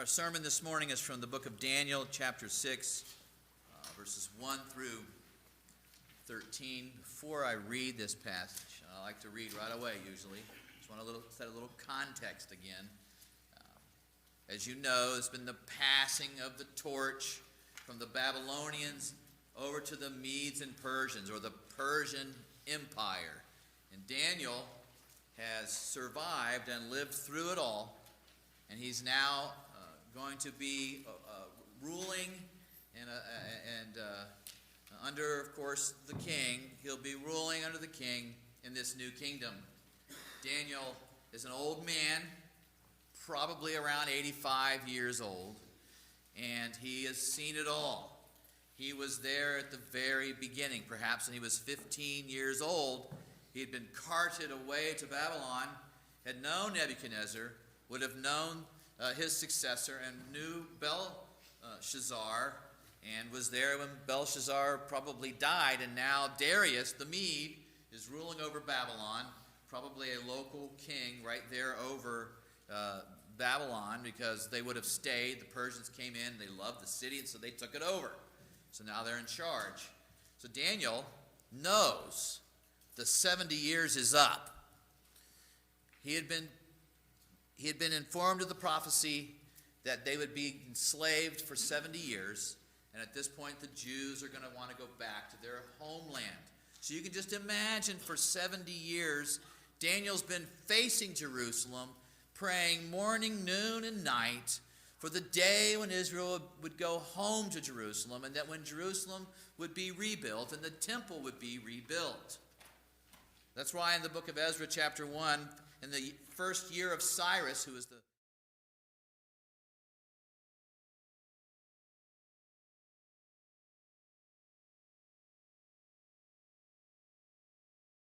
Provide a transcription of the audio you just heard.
Our sermon this morning is from the book of Daniel, chapter 6, verses 1 through 13. Before I read this passage, I like to read right away usually. Just want to set a little context again. As you know, it's been the passing of the torch from the Babylonians over to the Medes and Persians, or the Persian Empire. And Daniel has survived and lived through it all, and he's now going to be ruling and under, of course, the king. He'll be ruling under the king in this new kingdom. Daniel is an old man, probably around 85 years old, and he has seen it all. He was there at the very beginning. Perhaps when he was 15 years old, he had been carted away to Babylon, had known Nebuchadnezzar, would have known his successor, and knew Belshazzar, and was there when Belshazzar probably died. And now Darius the Mede is ruling over Babylon, probably a local king right there over Babylon, because they would have stayed. The Persians came in, they loved the city, and so they took it over. So now they're in charge. So Daniel knows the 70 years is up. He had been informed of the prophecy that they would be enslaved for 70 years. And at this point, the Jews are going to want to go back to their homeland. So you can just imagine, for 70 years, Daniel's been facing Jerusalem, praying morning, noon, and night for the day when Israel would go home to Jerusalem, and that when Jerusalem would be rebuilt and the temple would be rebuilt. That's why in the book of Ezra, chapter 1, in the first year of Cyrus, who was the